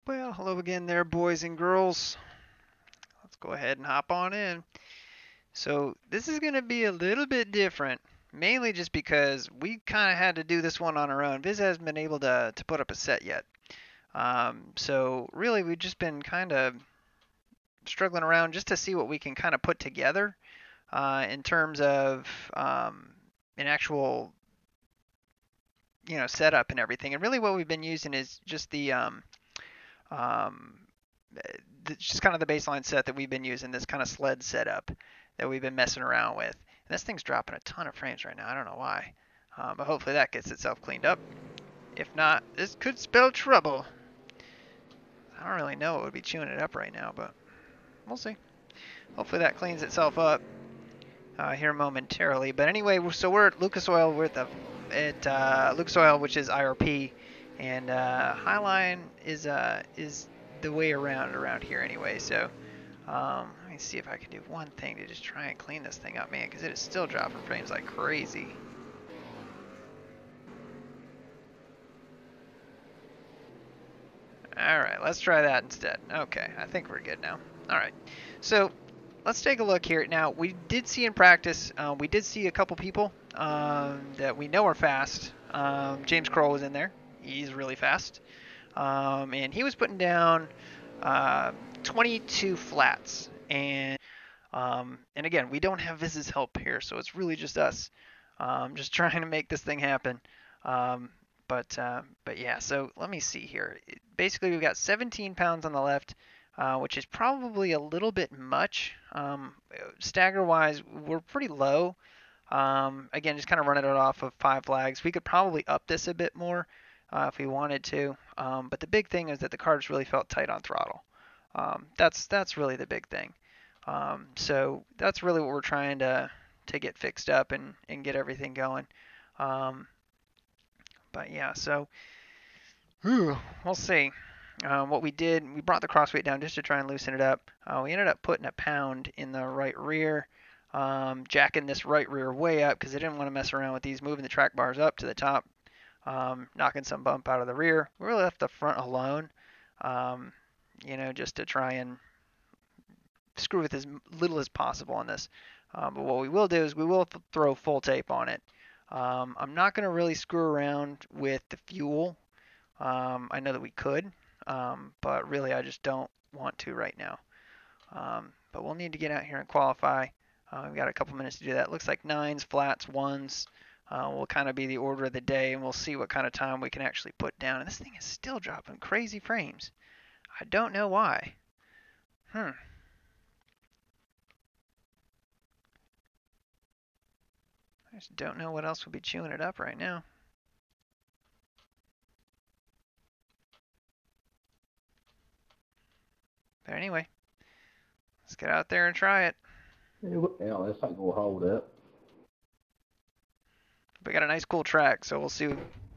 Well, hello again there, boys and girls. Let's go ahead and hop on in. So this is going to be a little bit different, mainly just because we kind of had to do this one on our own. Viz hasn't been able to put up a set yet. So really we've just been kind of struggling around just to see what we can kind of put together in terms of an actual, setup and everything. And really what we've been using is just um, just kind of the baseline set that we've been using, this kind of sled setup that we've been messing around with. And this thing's dropping a ton of frames right now. I don't know why. But hopefully that gets itself cleaned up. If not, this could spell trouble. I don't really know what would be chewing it up right now, but we'll see. Hopefully that cleans itself up here momentarily. But anyway, so we're at Lucas Oil. We're at Lucas Oil, which is IRP, and Highline is the way around here anyway. So let me see if I can do one thing to just try and clean this thing up, man, because it is still dropping frames like crazy. Alright, let's try that instead. Okay, I think we're good now. Alright, so let's take a look here. Now, we did see in practice, we did see a couple people that we know are fast. James Kroll was in there. He's really fast. And he was putting down 22 flats. And again, we don't have Viz's help here, so it's really just us just trying to make this thing happen. But yeah, so let me see here. Basically, we've got 17 pounds on the left, which is probably a little bit much. Stagger-wise, we're pretty low. Again, just kind of running it off of 5 flags. We could probably up this a bit more if we wanted to. But the big thing is that the cars really felt tight on throttle. That's really the big thing. So that's really what we're trying to get fixed up and get everything going. But yeah, so we'll see. What we did, we brought the cross weight down just to try and loosen it up. We ended up putting a pound in the right rear, jacking this right rear way up because I didn't want to mess around with these, moving the track bars up to the top, knocking some bump out of the rear. We really left the front alone, just to try and screw with as little as possible on this. But what we will do is we will throw full tape on it. I'm not going to really screw around with the fuel. I know that we could, but really I just don't want to right now. But we'll need to get out here and qualify. We've got a couple minutes to do that. Looks like 9s, flats, 1s will kind of be the order of the day, and we'll see what kind of time we can actually put down. And this thing is still dropping crazy frames. I don't know why. I just don't know what else would be chewing it up right now. But anyway, let's get out there and try it. Yeah, that's not gonna hold up. We got a nice cool track, so we'll see.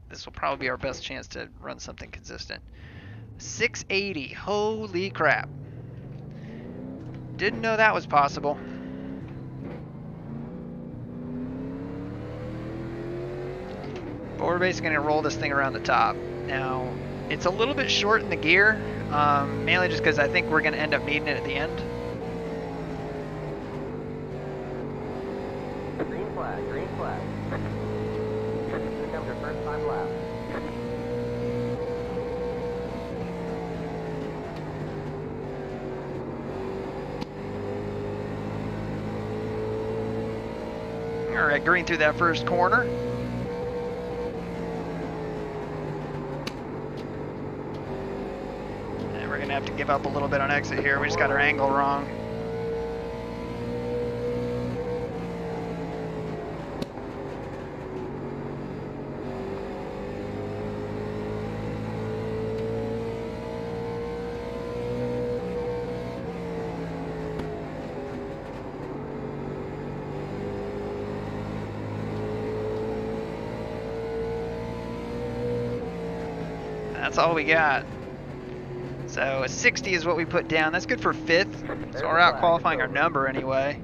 This will probably be our best chance to run something consistent. 680, holy crap. Didn't know that was possible. But we're basically gonna roll this thing around the top. Now, it's a little bit short in the gear, mainly just because I think we're gonna end up needing it at the end. Green flag, green flag. Here comes your first time lap. All right, green through that first corner. And we're gonna have to give up a little bit on exit here. We just got our angle wrong. That's all we got. So a 60 is what we put down. That's good for 5th. So we're out qualifying our number anyway.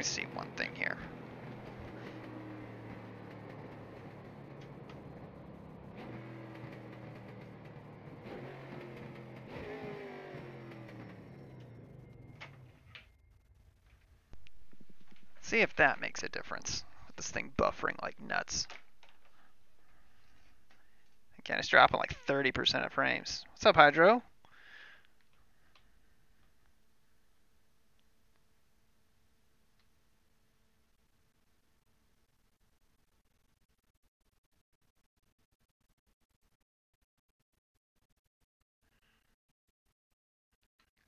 me see one thing here. See if that makes a difference with this thing buffering like nuts. Again, it's dropping like 30% of frames. What's up, Hydro?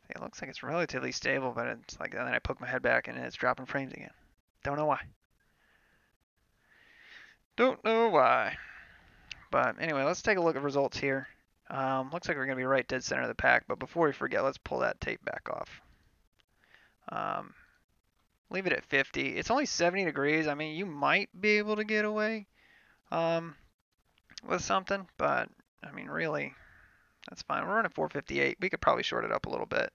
It looks like it's relatively stable, but it's like, and then I poke my head back and it's dropping frames again. Don't know why. Don't know why. But anyway, let's take a look at results here. Looks like we're going to be right dead center of the pack, but before we forget, let's pull that tape back off. Leave it at 50. It's only 70 degrees. I mean, you might be able to get away with something, but I mean, really, that's fine. We're running 458. We could probably short it up a little bit.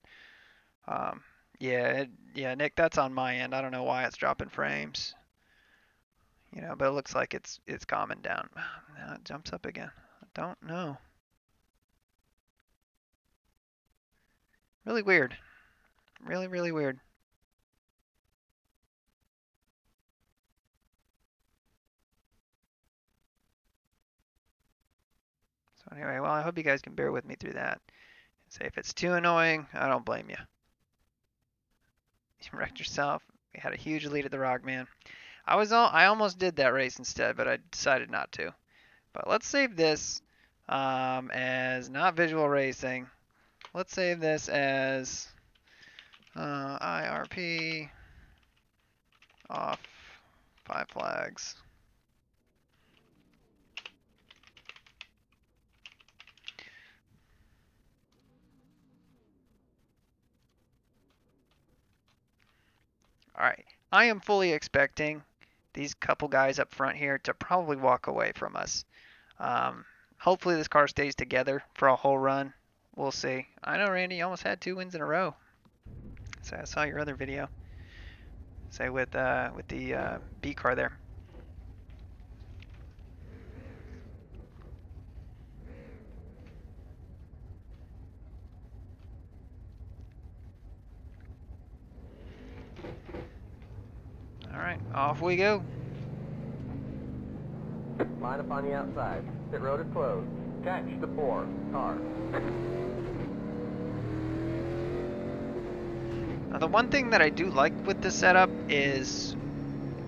Yeah, Nick, that's on my end. I don't know why it's dropping frames. You know, but it looks like it's calming down. Now it jumps up again. I don't know. Really weird. Really, really weird. So anyway, well, I hope you guys can bear with me through that. Say if it's too annoying, I don't blame you. You wrecked yourself. We had a huge lead at the Rock, man. I almost did that race instead, but I decided not to. But let's save this as not visual racing. Let's save this as IRP off 5 flags. All right, I am fully expecting these couple guys up front here to probably walk away from us. Hopefully this car stays together for a whole run. We'll see. I know, Randy, you almost had 2 wins in a row. So I saw your other video. Say with the B car there. All right, off we go. Line up on the outside. Pit road is closed. Catch the 4 car. Now the one thing that I do like with this setup is,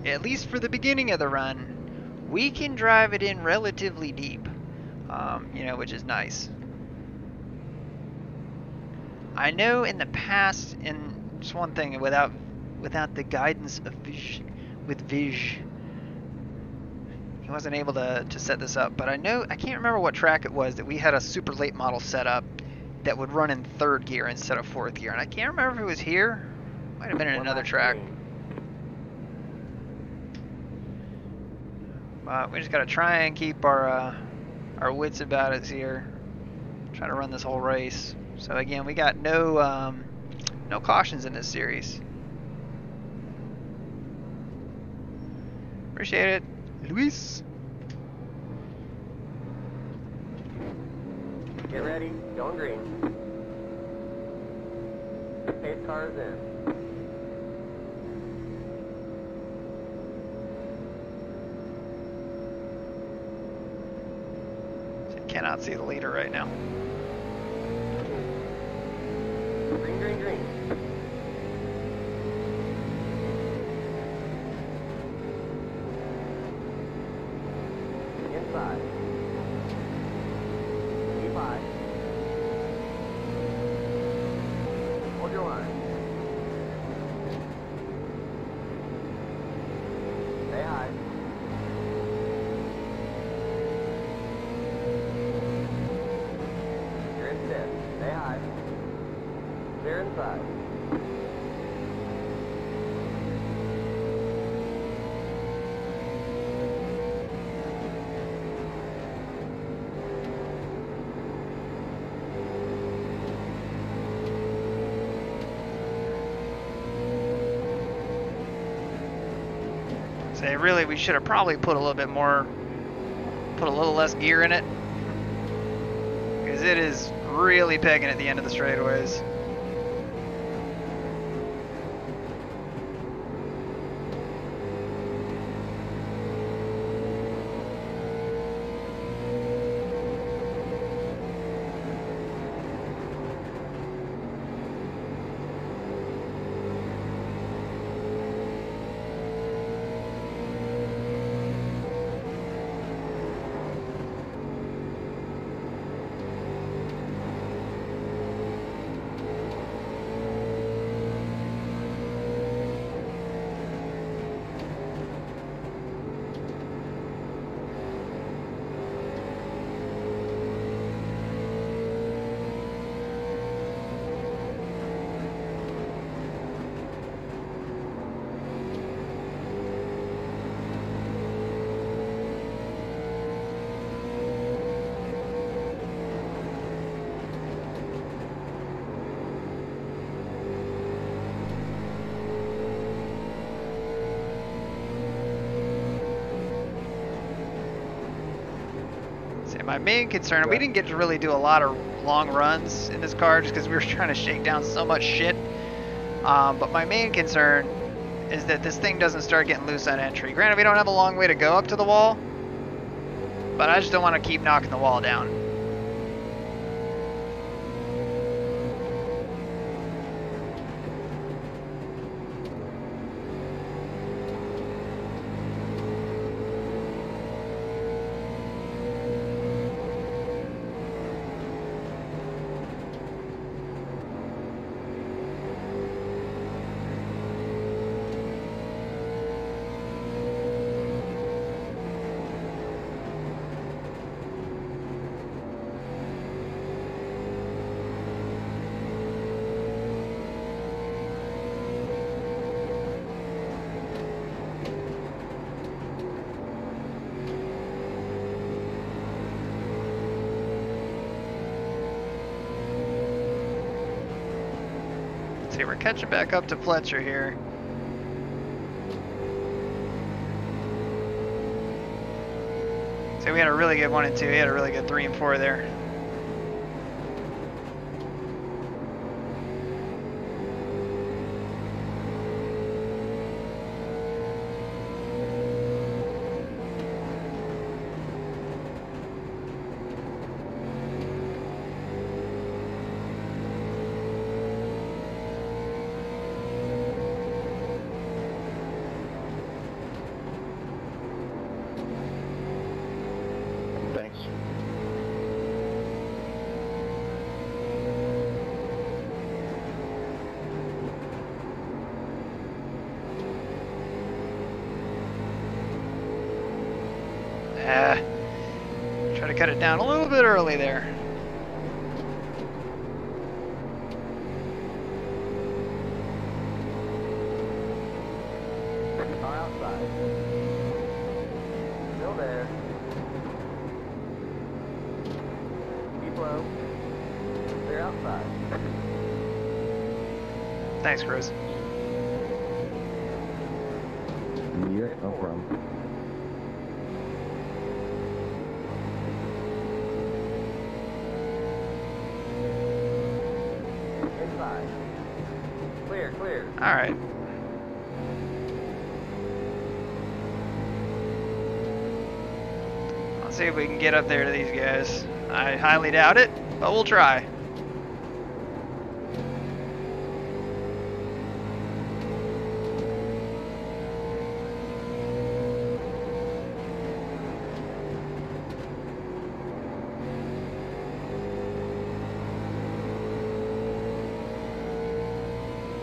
at least for the beginning of the run, we can drive it in relatively deep, you know, which is nice. I know in the past, and just one thing, without the guidance of Viz, he wasn't able to set this up. But I can't remember what track it was that we had a super late model set up that would run in 3rd gear instead of 4th gear, and I can't remember if it was here. Might have been in another track. We just gotta try and keep our wits about us here. Try to run this whole race. So again, we got no cautions in this series. Appreciate it, Luis. Get ready. Going green. Pace car is in. Cannot see the leader right now. Green, green, green. Inside. Keep high. Hold your line. Stay high. You're in 5th. Stay high. Clear inside. Say, really, we should have probably put a little bit more, put a little less gear in it. Because it is really pegging at the end of the straightaways. My main concern, we didn't get to really do a lot of long runs in this car just because we were trying to shake down so much shit. But my main concern is that this thing doesn't start getting loose on entry. Granted, we don't have a long way to go up to the wall, but I just don't want to keep knocking the wall down. See, we're catching back up to Fletcher here. See, we had a really good 1 and 2. He had a really good 3 and 4 there. Thanks. Try to cut it down a little bit early there. Car outside. Still there. Keep low. Clear outside. Thanks, Chris. Yeah, no problem. Inside. Clear, clear. All right. Let's see if we can get up there to these guys. I highly doubt it, but we'll try.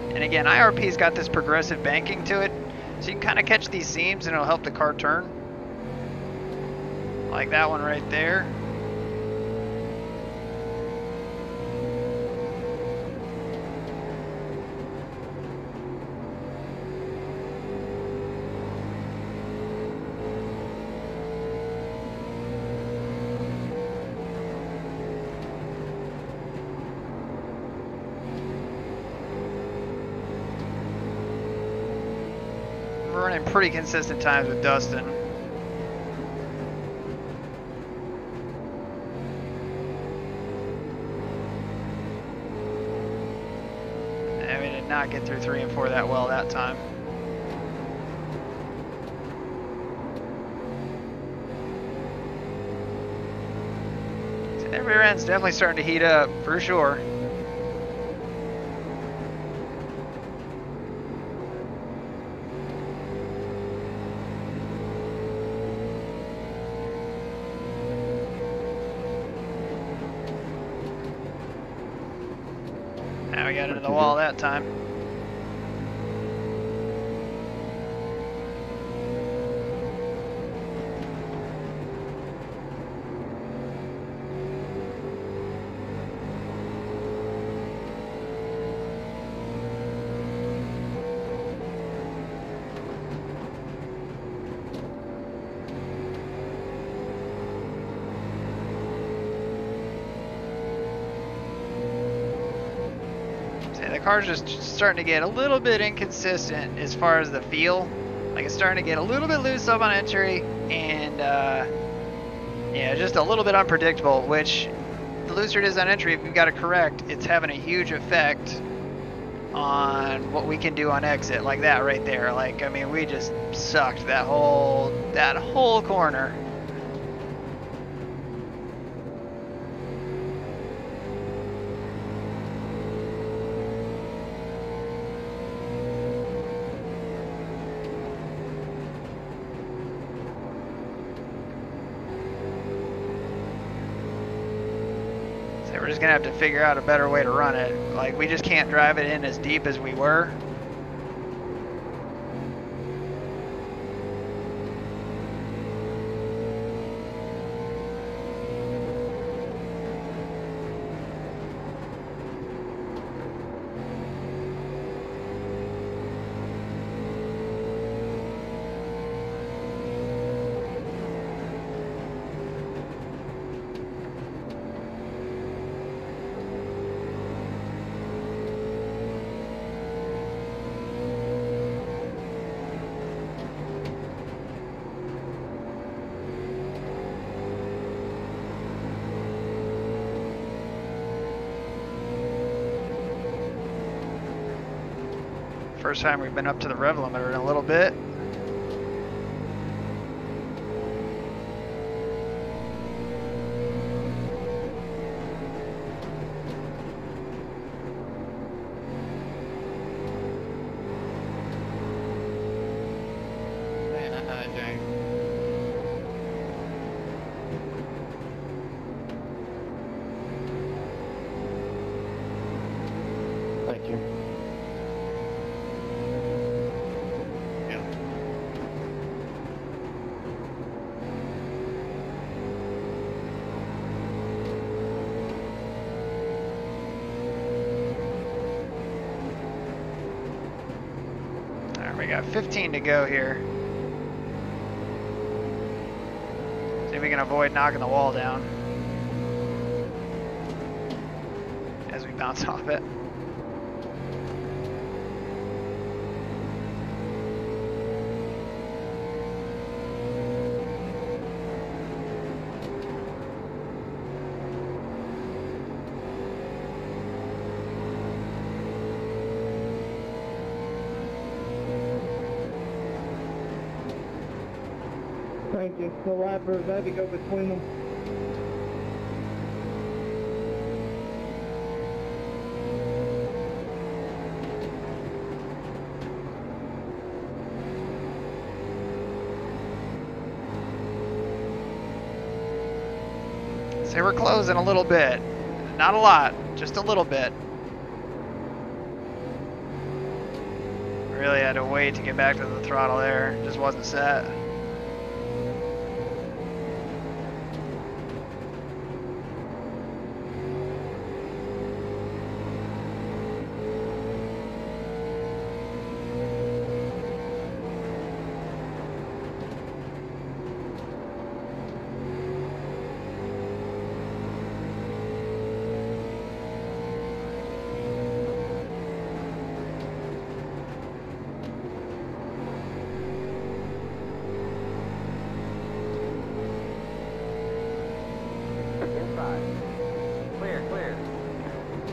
And again, IRP's got this progressive banking to it, so you can kind of catch these seams and it'll help the car turn. Like that one right there. running pretty consistent times with Dustin. And we did not get through 3 and 4 that well that time. So that rear end's definitely starting to heat up, for sure. Now we got into the wall that time. The car's just starting to get a little bit inconsistent as far as the feel. Like it's starting to get a little bit loose up on entry and yeah, just a little bit unpredictable, which the looser it is on entry, if you've got it correct, it's having a huge effect on what we can do on exit, like that right there. Like, I mean, we just sucked that whole corner. We're just gonna have to figure out a better way to run it. Like, we just can't drive it in as deep as we were. First time we've been up to the rev limiter in a little bit. Thank you. We got 15 to go here. See if we can avoid knocking the wall down as we bounce off it. Thank you. The lappers had to go between them. So we're closing a little bit. Not a lot, just a little bit. Really had to wait to get back to the throttle there. Just wasn't set.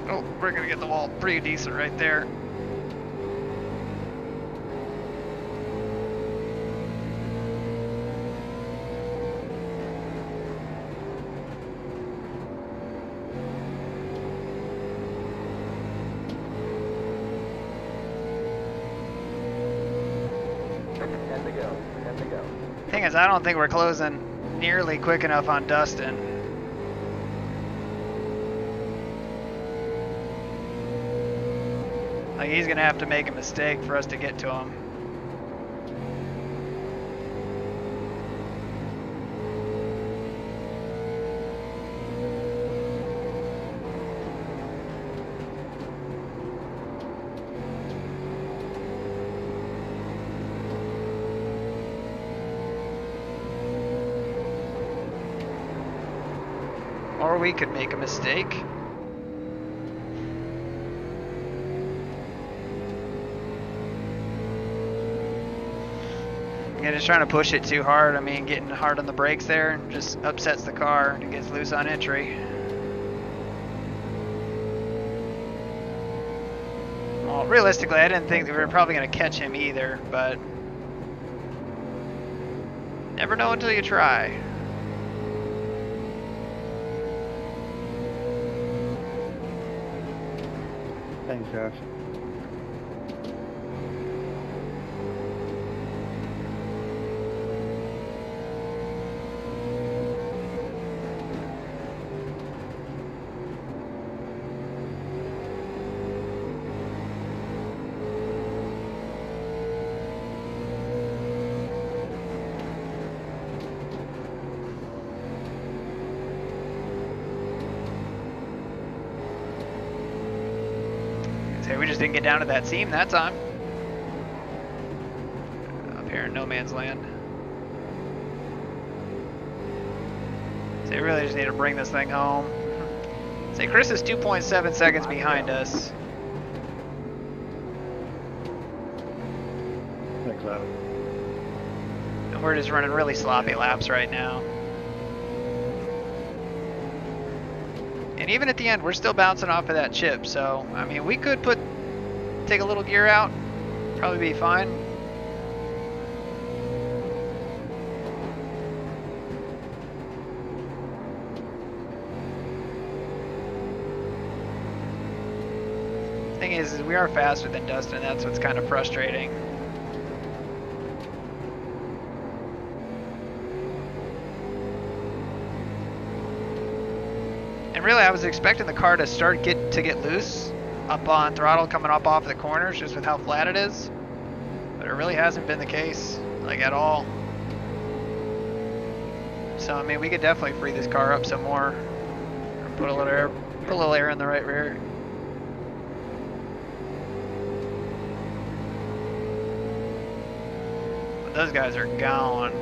Oh, we're gonna get the wall pretty decent right there. Thing is, I don't think we're closing nearly quick enough on Dustin. Like, he's gonna have to make a mistake for us to get to him. Or we could make a mistake. Yeah, just trying to push it too hard. I mean, getting hard on the brakes there just upsets the car and it gets loose on entry. Well, realistically, I didn't think that we were probably going to catch him either, but never know until you try. Thanks, Josh. So we just didn't get down to that seam that time. Up here in no man's land. So we really just need to bring this thing home. Say Chris is 2.7 seconds behind us. Thanks, Adam. And we're just running really sloppy laps right now. And even at the end, we're still bouncing off of that chip. So, I mean, we could take a little gear out, probably be fine. Thing is we are faster than Dustin. That's what's kind of frustrating. And really, I was expecting the car to start to get loose up on throttle coming up off the corners, just with how flat it is. But it really hasn't been the case, like, at all. So I mean, we could definitely free this car up some more. Put a little air in the right rear. But those guys are gone.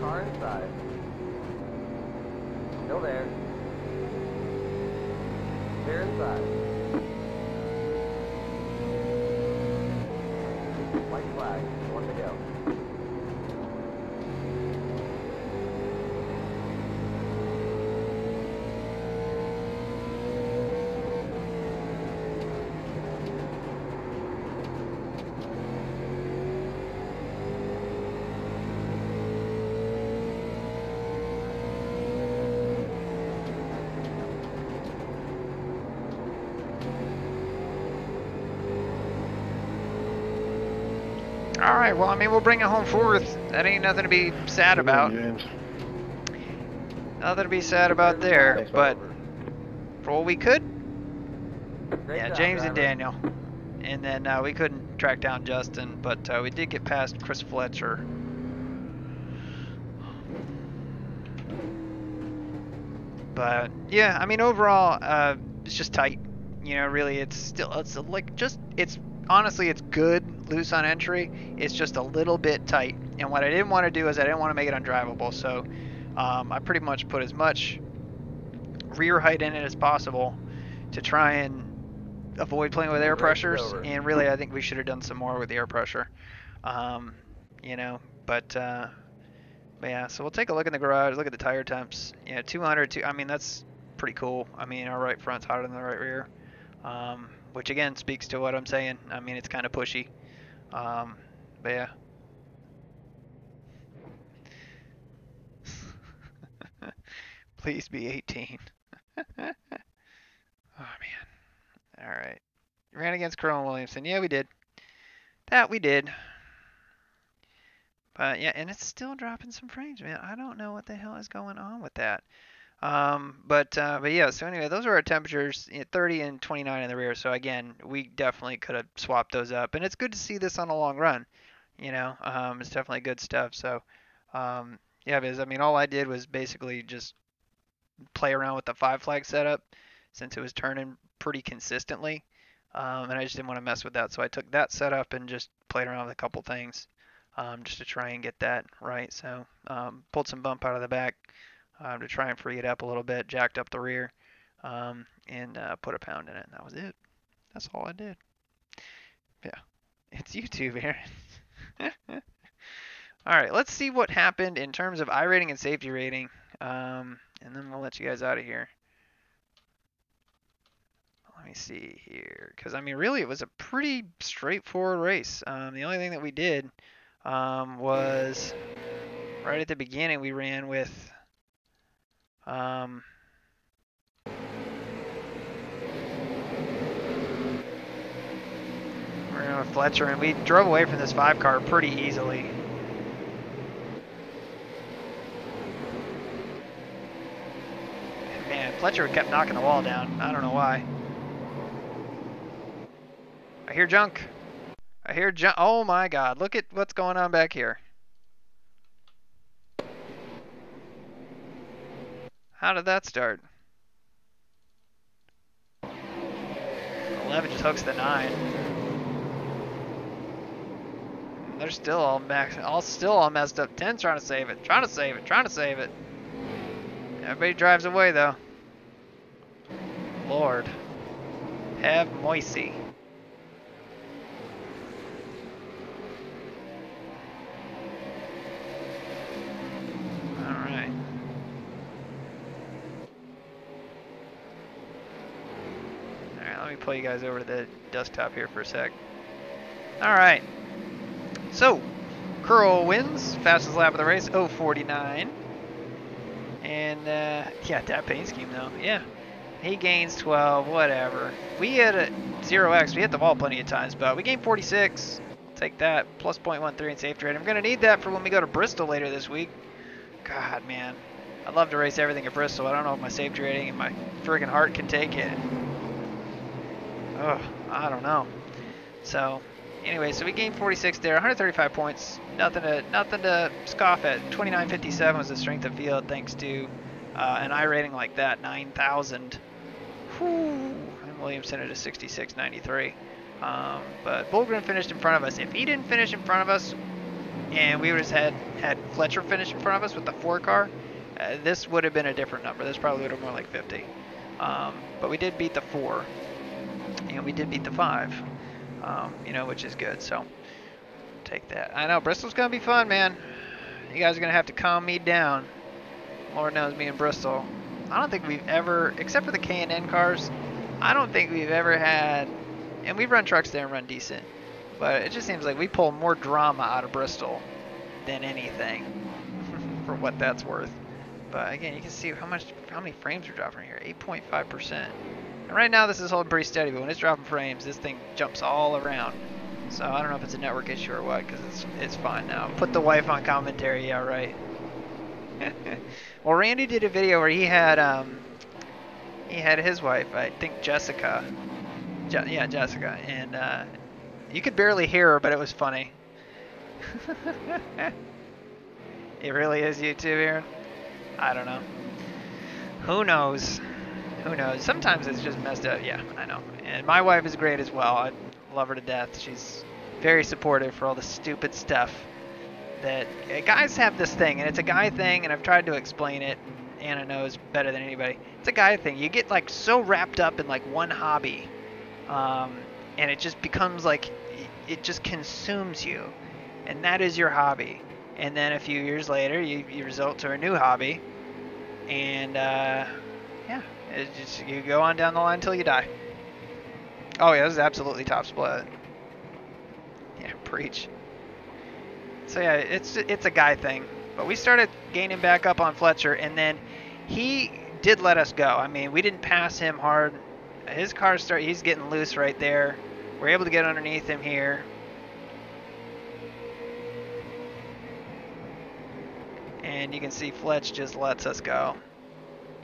Car inside. Still there. Clear inside. White flag. One to go. Alright, well, I mean, we'll bring it home fourth. That ain't nothing to be sad about. James. Nothing to be sad about there. Thanks, But Robert. for what we could, Great yeah, job, James and driver. Daniel. And then we couldn't track down Justin, but we did get past Chris Fletcher. But yeah, I mean, overall, it's just tight. You know, really, it's honestly, it's good loose on entry. It's just a little bit tight. And what I didn't want to do is I didn't want to make it undrivable. So I pretty much put as much rear height in it as possible to try and avoid playing with air pressures. And really, I think we should have done some more with the air pressure. You know, but yeah, so we'll take a look in the garage, look at the tire temps. Yeah, 200, I mean, that's pretty cool. I mean, our right front's hotter than the right rear, which again speaks to what I'm saying. I mean, it's kind of pushy, but yeah. Please be 18. Oh man. All right. Ran against Crow and Williamson. Yeah, we did. That we did. But yeah, and it's still dropping some frames, man. I don't know what the hell is going on with that. But yeah. So anyway, those are our temperatures: 30 and 29 in the rear. So again, we definitely could have swapped those up, and it's good to see this on a long run. It's definitely good stuff. So yeah, because I mean, all I did was basically just play around with the 5 flag setup since it was turning pretty consistently. And I just didn't want to mess with that. So I took that setup and just played around with a couple things just to try and get that right. So pulled some bump out of the back to try and free it up a little bit, jacked up the rear, and put a pound in it. And that was it. That's all I did. Yeah. It's YouTube, Aaron. All right, let's see what happened in terms of iRating and safety rating. And then we'll let you guys out of here. Let me see here, because I mean, really, it was a pretty straightforward race. The only thing that we did was right at the beginning we ran with we ran with Fletcher, and we drove away from this 5 car pretty easily. Man, Fletcher kept knocking the wall down. I don't know why. I hear junk. I hear junk. Oh my God, look at what's going on back here. How did that start? 11 just hooks the 9. They're still all messed up. 10's trying to save it. Trying to save it. Everybody drives away though. Lord, have mercy. All right. All right, let me pull you guys over to the desktop here for a sec. All right. So, Curl wins, fastest lap of the race, 0:49. And yeah, that paint scheme though, yeah. He gains 12, whatever. We had a 0x, we hit the wall plenty of times, but we gained 46. Take that, plus 0.13 in safety rating. I'm gonna need that for when we go to Bristol later this week. God, man. I'd love to race everything at Bristol. I don't know if my safety rating and my friggin' heart can take it. Ugh, I don't know. So, anyway, so we gained 46 there, 135 points. Nothing to scoff at. 29.57 was the strength of field, thanks to an iRating like that, 9,000. Whew. And Williamson at a 66.93. But Bullgren finished in front of us. If he didn't finish in front of us, and we would have had Fletcher finish in front of us with the 4 car, this would have been a different number. This probably would have been more like 50. But we did beat the 4, and we did beat the 5. Which is good. So take that. I know Bristol's gonna be fun, man. You guys are gonna have to calm me down. Lord knows me in Bristol. I don't think we've ever, except for the K&N cars, I don't think we've ever had, and we've run trucks there and run decent, but it just seems like we pull more drama out of Bristol than anything, for what that's worth. But again, you can see how many frames are dropping here, 8.5%. And right now this is holding pretty steady, but when it's dropping frames, this thing jumps all around. So I don't know if it's a network issue or what, because it's fine now. Put the wife on commentary, yeah, right. Well, Randy did a video where he had his wife, I think Jessica. Yeah, Jessica, and you could barely hear her, but it was funny. It really is YouTube, Aaron? I don't know. Who knows? Who knows? Sometimes it's just messed up. Yeah, I know. And my wife is great as well. I love her to death. She's very supportive for all the stupid stuff that guys have this thing, and it's a guy thing, and I've tried to explain it. Anna knows better than anybody. It's a guy thing. You get like so wrapped up in like one hobby, and it just becomes like it just consumes you, and that is your hobby. And then a few years later, you result to a new hobby, and Yeah, it's just, you go on down the line until you die. Oh yeah, this is absolutely top split. Yeah, preach. So yeah, it's a guy thing. But we started gaining back up on Fletcher, and then he did let us go. I mean, we didn't pass him hard. His car he's getting loose right there. We're able to get underneath him here. And you can see Fletch just lets us go.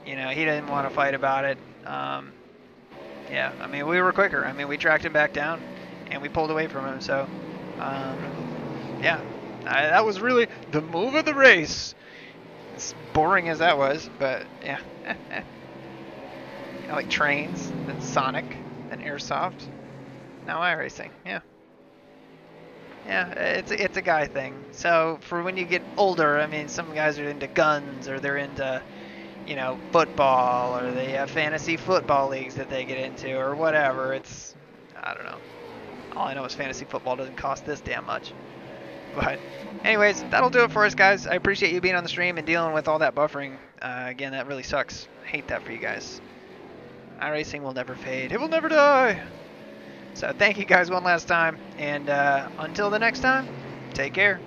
You know, he didn't want to fight about it. Yeah, I mean, we were quicker. I mean, we tracked him back down, and we pulled away from him. So, yeah, that was really the move of the race. As boring as that was, but yeah. You know, like trains, then Sonic, then Airsoft, now iRacing. Yeah. Yeah, it's a guy thing. So for when you get older, I mean, some guys are into guns, or they're into, you know, football, or they have fantasy football leagues that they get into, or whatever. It's, I don't know. All I know is fantasy football doesn't cost this damn much. But anyways, that'll do it for us, guys. I appreciate you being on the stream and dealing with all that buffering. Again, that really sucks. I hate that for you guys. iRacing will never fade. It will never die. So thank you guys one last time, and until the next time, take care.